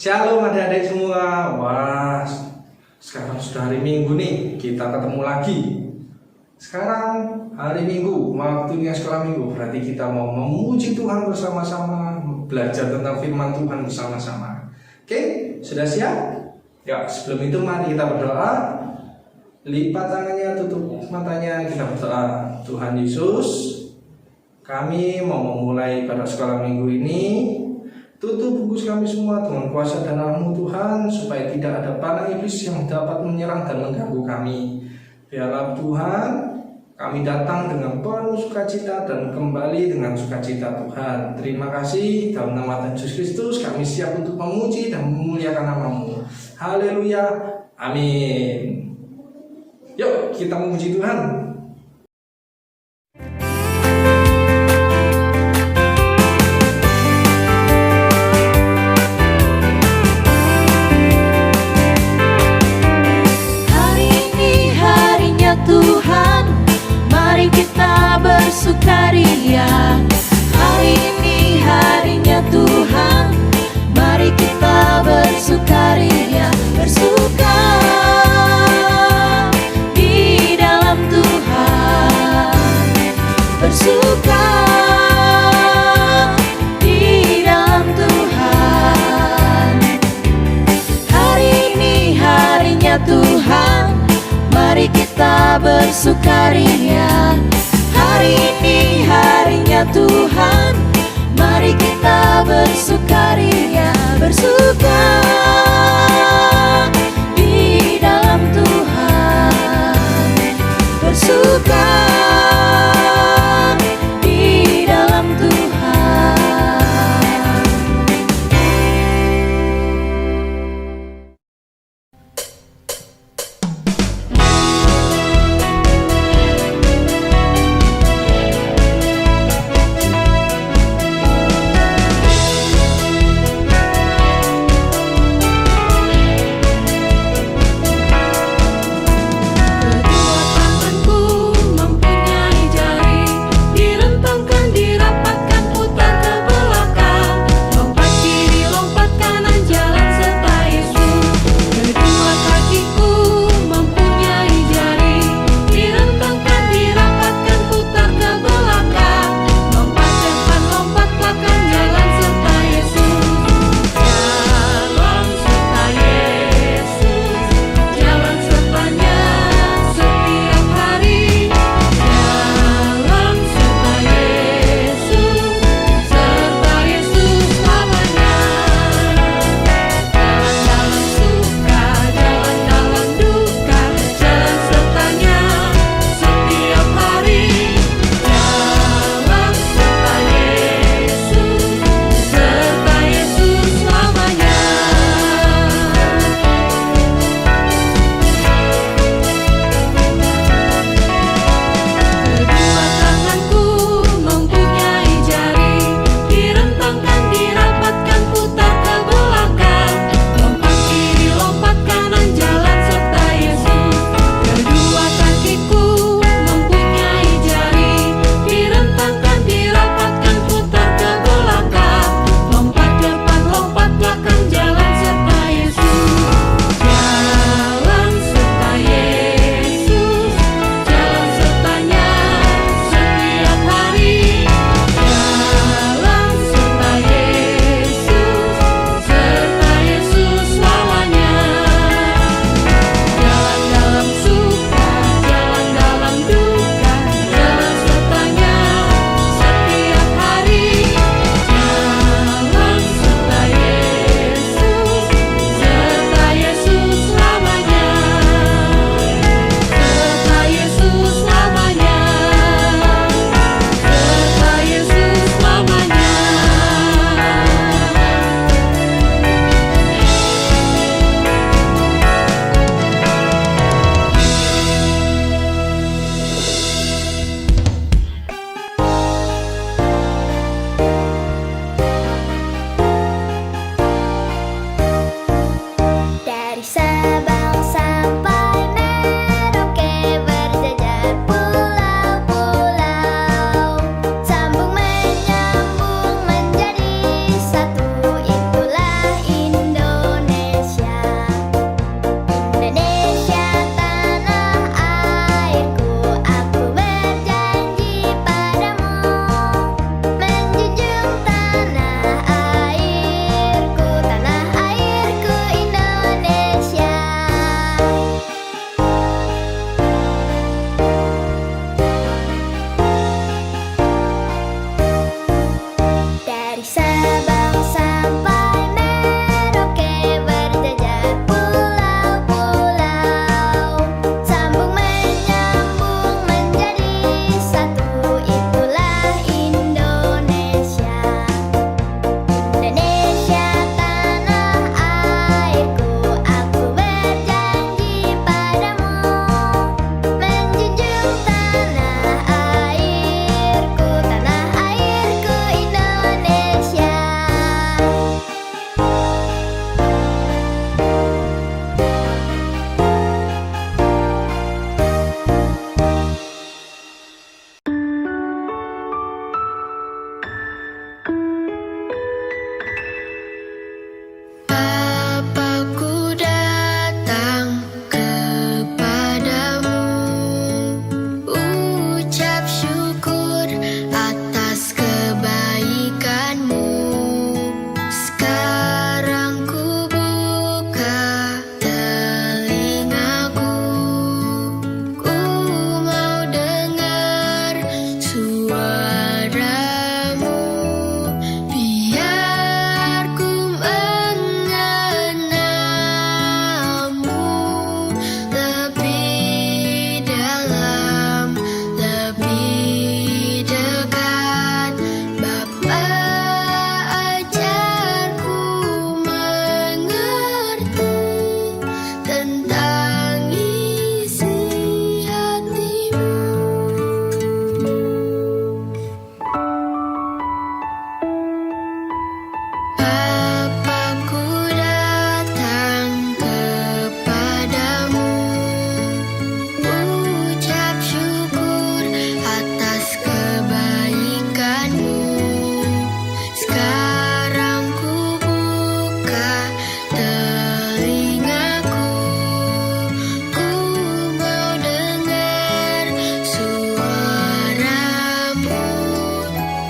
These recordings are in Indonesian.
Shalom adik-adik semua. Wah, sekarang sudah hari Minggu nih, kita ketemu lagi. Sekarang hari Minggu, waktunya sekolah Minggu. Berarti kita mau memuji Tuhan bersama-sama, belajar tentang firman Tuhan bersama-sama. Oke, sudah siap? Ya, sebelum itu mari kita berdoa. Lipat tangannya, tutup matanya, kita berdoa. Tuhan Yesus, kami mau memulai pada sekolah Minggu ini. Tutup bungkus kami semua dengan kuasa dan nama-Mu Tuhan, supaya tidak ada panah iblis yang dapat menyerang dan mengganggu kami. Biarlah Tuhan, kami datang dengan penuh sukacita dan kembali dengan sukacita Tuhan. Terima kasih, dalam nama Tuhan Yesus Kristus kami siap untuk memuji dan memuliakan nama-Mu. Haleluya, amin. Yuk kita memuji Tuhan. Tuhan, mari kita bersukaria. Hari ini harinya Tuhan, mari kita bersukaria. Bersuka di dalam Tuhan, bersuka di dalam Tuhan. Hari ini harinya Tuhan, mari kita bersukaria. Hari ini harinya Tuhan, mari kita bersukaria. Bersuka di dalam Tuhan, bersuka di dalam Tuhan.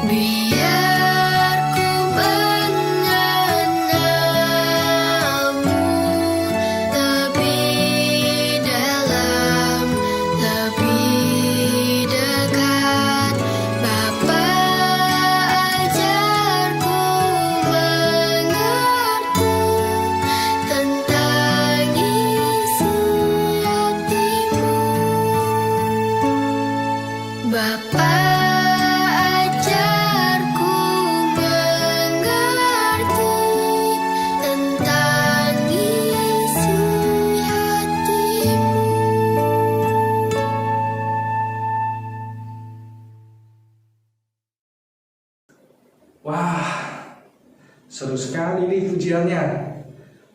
Biar ku mengenalmu lebih dalam, lebih dekat. Bapa, ajarku mengerti tentang isi hatimu. Bapa, ajarku mengerti tentang isi hatimu. Wah, seru sekali nih pujiannya.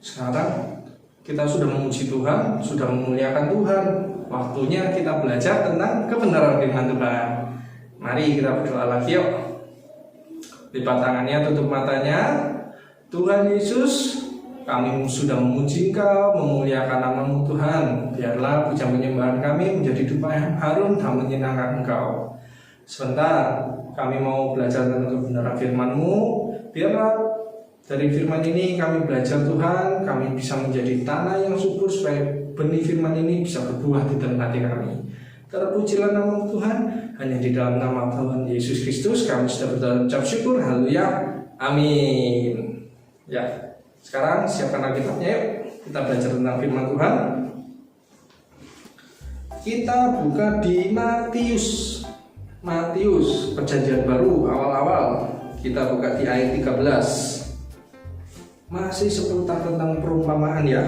Sekarang kita sudah memuji Tuhan, sudah memuliakan Tuhan. Waktunya kita belajar tentang kebenaran firman Tuhan. Mari kita berdoa lagi yuk. Lipat tangannya, tutup matanya. Tuhan Yesus, kami sudah memuji Engkau, memuliakan nama-Mu Tuhan. Biarlah pujian penyembahan kami menjadi dupa yang harum dan menyenangkan Engkau. Sebentar, kami mau belajar tentang kebenaran firman-Mu. Biarlah dari firman ini kami belajar Tuhan, kami bisa menjadi tanah yang subur supaya benih firman ini bisa berbuah di dalam hati kami. Terpujilah nama Tuhan, hanya di dalam nama Tuhan Yesus Kristus kami sudah berucap syukur. Haleluya, amin. Ya, sekarang siapkan Alkitabnya yuk. Kita belajar tentang firman Tuhan. Kita buka di Matius Perjanjian Baru awal-awal. Kita buka di ayat 13. Masih seputar tentang perumpamaan ya.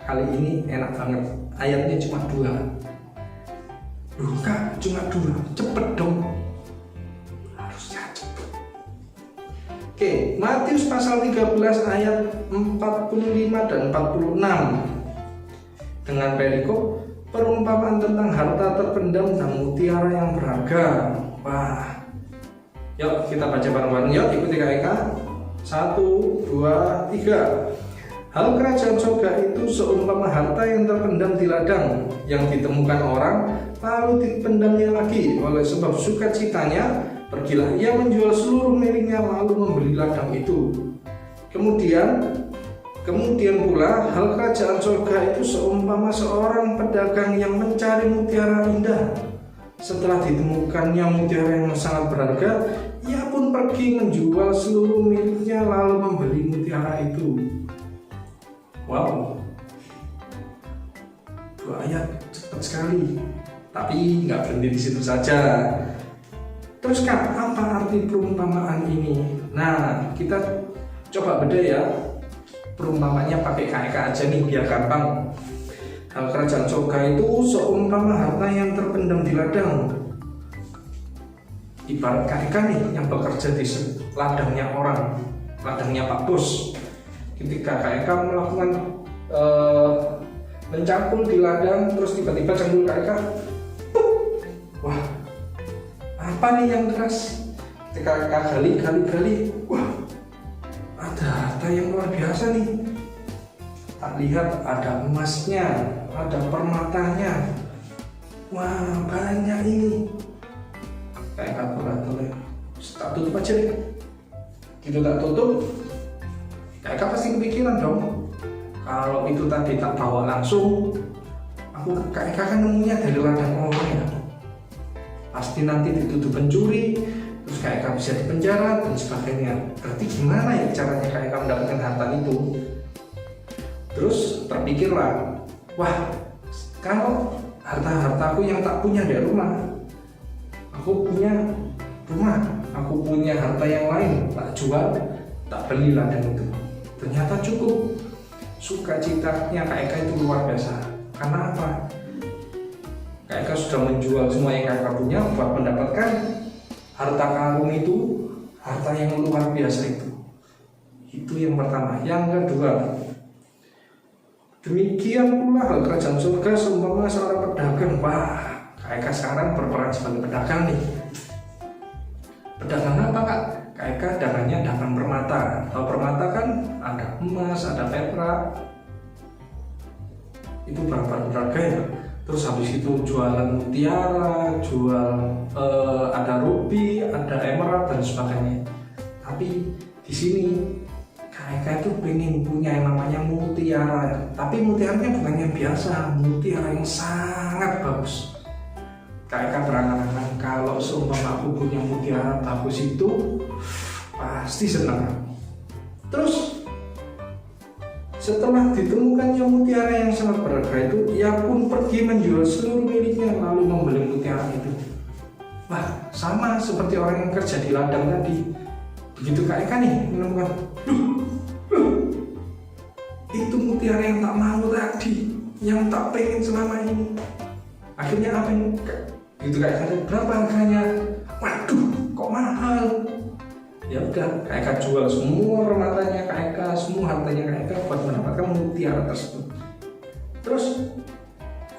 Kali ini enak banget. Ayatnya cuma 2. Loh Kak, cuma 2. Cepet dong. Harusnya cepet. Oke, Matius pasal 13 ayat 45 dan 46. Dengan perikop perumpamaan tentang harta terpendam dan mutiara yang berharga. Wah. Yuk kita baca bareng-bareng. Yuk ikuti KK. 1, 2, 3. Hal kerajaan surga itu seumpama harta yang terpendam di ladang, yang ditemukan orang, lalu dipendamnya lagi. Oleh sebab sukacitanya, pergilah ia menjual seluruh miliknya lalu membeli ladang itu. Kemudian pula hal kerajaan surga itu seumpama seorang pedagang yang mencari mutiara indah. Setelah ditemukannya mutiara yang sangat berharga, ia pun pergi menjual seluruh miliknya lalu membeli mutiara itu. Wow, 2 ayat cepat sekali. Tapi nggak berhenti di situ saja. Terus Kak, apa arti perumpamaan ini? Nah, kita coba beda ya. Perumpamanya pakai KK aja nih biar gampang. Hal kerajaan surga itu seumpama harta yang terpendam di ladang. Ibarat KK nih yang bekerja di ladangnya orang, ladangnya Pak Bos. Ketika KK melakukan mencangkul di ladang, terus tiba-tiba cangkul KK, wah, apa nih yang keras? Ketika KK gali, wah, ada harta yang luar biasa nih. Tak lihat ada emasnya, ada permatanya, wah banyak ini. Kayak kalkulator, tak tutup aja deh. Gitu tak tutup, kayak pasti kepikiran dong. Kalau itu tadi tak bawa langsung, aku kayak kan nemunya dari ladang orang ya. Pasti nanti dituduh pencuri, terus kayak bisa dipenjara dan sebagainya. Berarti gimana ya caranya kayak mendapatkan harta itu? Terus terpikirlah, wah, kalau harta-hartaku yang tak punya di rumah, aku punya rumah, aku punya harta yang lain, tak jual, tak beli ladang itu. Ternyata cukup. Sukacitanya KK itu luar biasa. Karena apa? KK sudah menjual semua yang KK punya buat mendapatkan harta karun itu, harta yang luar biasa itu. Itu yang pertama. Yang kedua, demikian pula hal kerajaan surga seumpama seorang pedagang. Wah, KK sekarang berperan sebagai pedagang nih. Pedagang apa Kak? KK dagangnya dagang permata. Kalau permata kan ada emas, ada perak. Itu berapa berharga ya? terus habis itu jualan mutiara, ada ruby, ada emerald dan sebagainya. Tapi di sini Kak Eka itu pengen punya yang namanya mutiara, tapi mutiaranya bukan yang biasa, mutiara yang sangat bagus. Kak Eka berangan-angan kalau seumpama aku punya mutiara bagus itu pasti senang. Terus setelah ditemukannya mutiara yang sangat berharga itu, ia pun pergi menjual seluruh miliknya lalu membeli mutiara itu. Wah, sama seperti orang yang kerja di ladang tadi. Begitu Kak Eka nih menemukan, itu mutiara yang tak mau tadi, yang tak pengen selama ini. Akhirnya apa yang gitu Kak Eka, berapa harganya? Waduh, kok mahal? Ya udah, Kak Eka jual semua permatanya Kak Eka, semua hartanya Kak Eka buat mendapatkan mutiara tersebut. Terus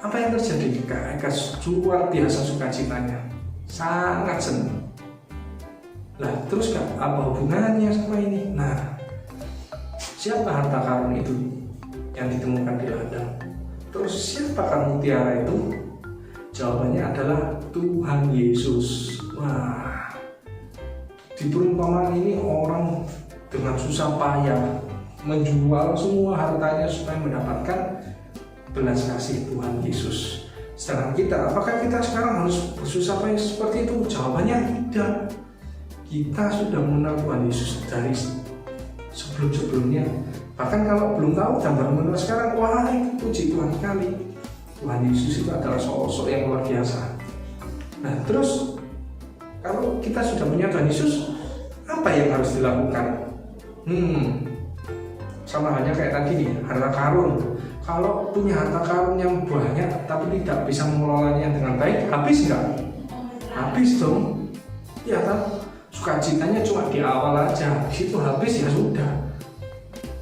apa yang terjadi? Kak Eka luar biasa sukacitanya, sangat senang. Lah terus Kak, apa hubungannya sama ini? Nah, siapa harta karun itu yang ditemukan di ladang? Terus siapakah mutiara itu? Jawabannya adalah Tuhan Yesus. Wah, di perumpamaan ini orang dengan susah payah menjual semua hartanya supaya mendapatkan belas kasih Tuhan Yesus. Sedangkan kita, apakah kita sekarang harus bersusah payah seperti itu? Jawabannya tidak. Kita sudah mengenal Tuhan Yesus dari sebelum-sebelumnya. Bahkan kalau belum tahu dan baru mengenal sekarang, wah itu puji Tuhan sekali. Tuhan Yesus itu adalah sosok yang luar biasa. Nah terus kalau kita sudah punya Tuhan Yesus, apa yang harus dilakukan? Sama halnya kayak tadi nih, harta karun. Kalau punya harta karun yang banyak tapi tidak bisa mengelolanya dengan baik, habis nggak? Habis dong. Ya kan? Sukacitanya cuma di awal aja, di situ habis ya sudah.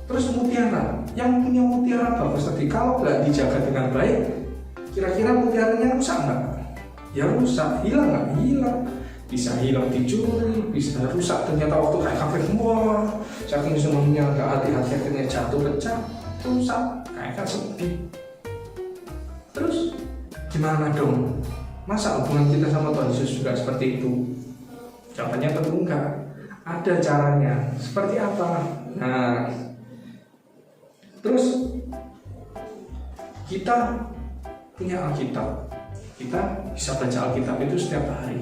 Terus mutiara, yang punya mutiara bagus tadi, kalau nggak dijaga dengan baik, kira-kira mutiaranya rusak nggak? Ya rusak, hilang nggak? Hilang. Bisa hilang dicuri, bisa rusak ternyata waktu kayak kafe semua, saking semuanya nggak hati-hati akhirnya jatuh pecah, rusak, kayak kan sedih. Terus gimana dong? Masa hubungan kita sama Tuhan Yesus juga seperti itu? Jawabannya tentu enggak. Ada caranya. Seperti apa? Nah, terus kita punya Alkitab. Kita bisa baca Alkitab itu setiap hari.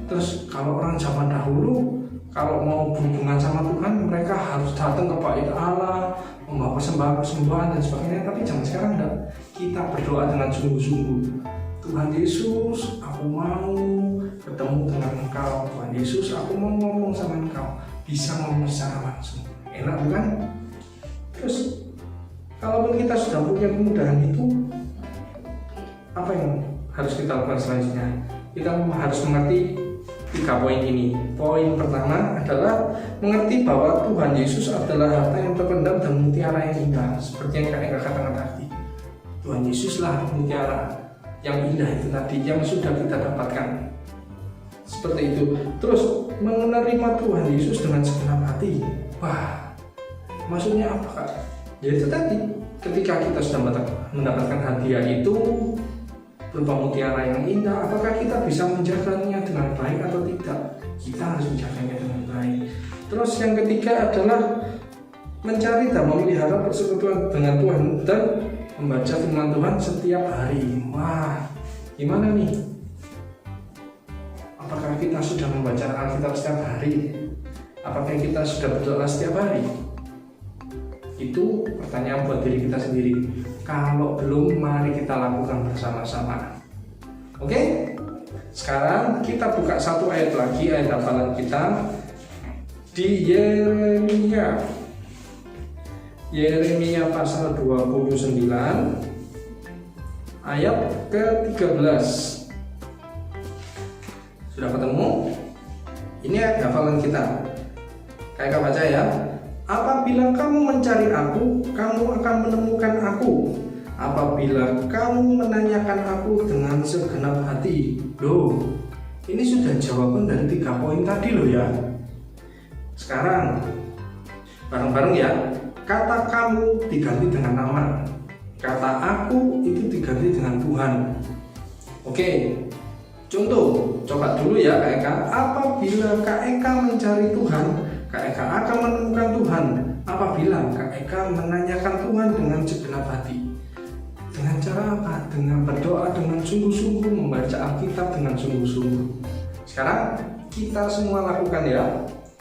Terus kalau orang zaman dahulu, kalau mau berhubungan sama Tuhan, mereka harus datang ke bait Allah, membawa persembahan dan sebagainya. Tapi zaman sekarang enggak. Kita berdoa dengan sungguh-sungguh. Tuhan Yesus, aku mau bertemu dengan Engkau. Tuhan Yesus, aku mau ngomong sama Engkau. Bisa ngomong secara langsung. Enak bukan? Terus, kalaupun kita sudah punya kemudahan itu, apa yang harus kita lakukan selanjutnya? Kita harus mengerti 3 poin ini. Poin pertama adalah mengerti bahwa Tuhan Yesus adalah harta yang terpendam dan mutiara yang indah. Seperti yang Kak Eka katakan tadi. Tuhan Yesuslah mutiara yang indah itu tadi, yang sudah kita dapatkan. Seperti itu. Terus menerima Tuhan Yesus dengan segenap hati. Wah, maksudnya apa Kak? Ya itu tadi, ketika kita sudah mendapatkan hadiah itu berupa mutiara yang indah, apakah kita bisa menjaganya dengan baik atau tidak? Kita harus menjaganya dengan baik. Terus yang ketiga adalah mencari dan memelihara persekutuan dengan Tuhan dan membaca firman Tuhan setiap hari. Wah, gimana nih? Apakah kita sudah membaca Alkitab setiap hari? Apakah kita sudah berdoa setiap hari? Itu pertanyaan buat diri kita sendiri. Kalau belum, mari kita lakukan bersama-sama. Oke? Sekarang kita buka satu ayat lagi, ayat hafalan kita di Yeremia pasal 29 ayat ke-13. Sudah ketemu? Ini ayat hafalan kita. Kayak baca ya. Apabila kamu mencari aku, kamu akan menemukan aku. Apabila kamu menanyakan aku dengan segenap hati. Loh, ini sudah jawaban dari 3 poin tadi loh ya. Sekarang bareng-bareng ya. Kata kamu diganti dengan nama. kata aku itu diganti dengan Tuhan. Oke, contoh, coba dulu ya Kak Eka. Apabila Kak Eka mencari Tuhan, Kak Eka akan menemukan Tuhan. Apabila Kak Eka menanyakan Tuhan dengan segenap hati. Dengan cara apa? Dengan berdoa dengan sungguh-sungguh, membaca Alkitab dengan sungguh-sungguh. Sekarang kita semua lakukan ya.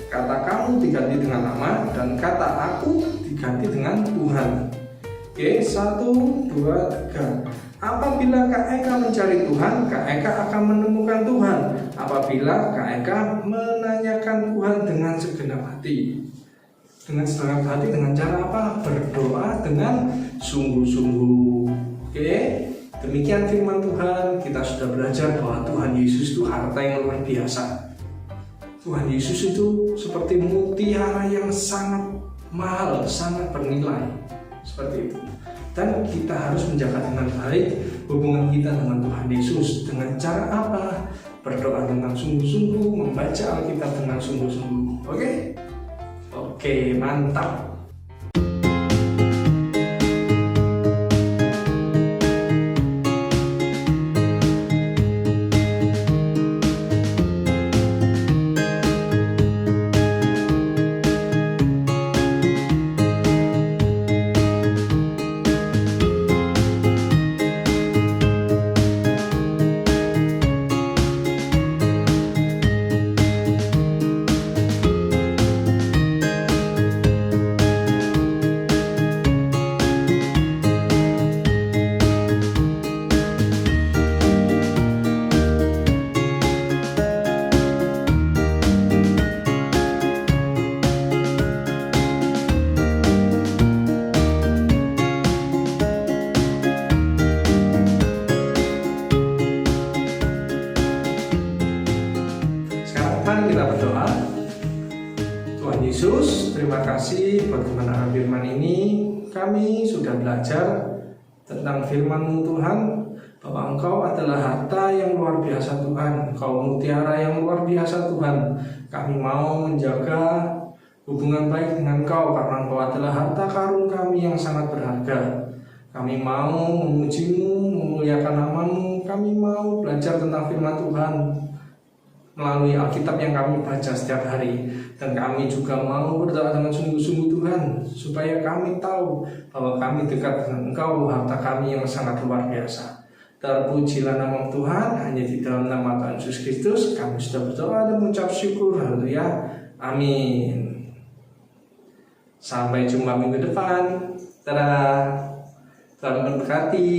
Kata kamu diganti dengan nama dan kata aku diganti dengan Tuhan. Oke, 1, 2, 3. Apabila Kak Eka mencari Tuhan, Kak Eka akan menemukan Tuhan. Apabila Kak Eka menanyakan Tuhan dengan segenap hati. Dengan segenap hati dengan cara apa? Berdoa dengan sungguh-sungguh. Oke, demikian firman Tuhan. Kita sudah belajar bahwa Tuhan Yesus itu harta yang luar biasa. Tuhan Yesus itu seperti mutiara yang sangat mahal, sangat bernilai. Seperti itu. Dan kita harus menjaga dengan baik hubungan kita dengan Tuhan Yesus. Dengan cara apa? Berdoa dengan sungguh-sungguh, membaca Alkitab dengan sungguh-sungguh. Oke? Oke, mantap. Mari kita berdoa. Tuhan Yesus, terima kasih buat kebenaran firman ini. Kami sudah belajar tentang firman-Mu Tuhan, bahwa Engkau adalah harta yang luar biasa Tuhan. Engkau mutiara yang luar biasa Tuhan. Kami mau menjaga hubungan baik dengan Engkau karena Engkau adalah harta karun kami yang sangat berharga. Kami mau memuji-Mu, memuliakan nama-Mu. Kami mau belajar tentang firman Tuhan melalui Alkitab yang kami baca setiap hari. Dan kami juga mau berdoa dengan sungguh-sungguh Tuhan, supaya kami tahu bahwa kami dekat dengan Engkau, harta kami yang sangat luar biasa. Terpujilah nama Tuhan. Hanya di dalam nama Tuhan Yesus Kristus kami sudah berdoa dan mengucap syukur. Haleluya. Amin. Sampai jumpa minggu depan. Dadah. Tuhan memberkati.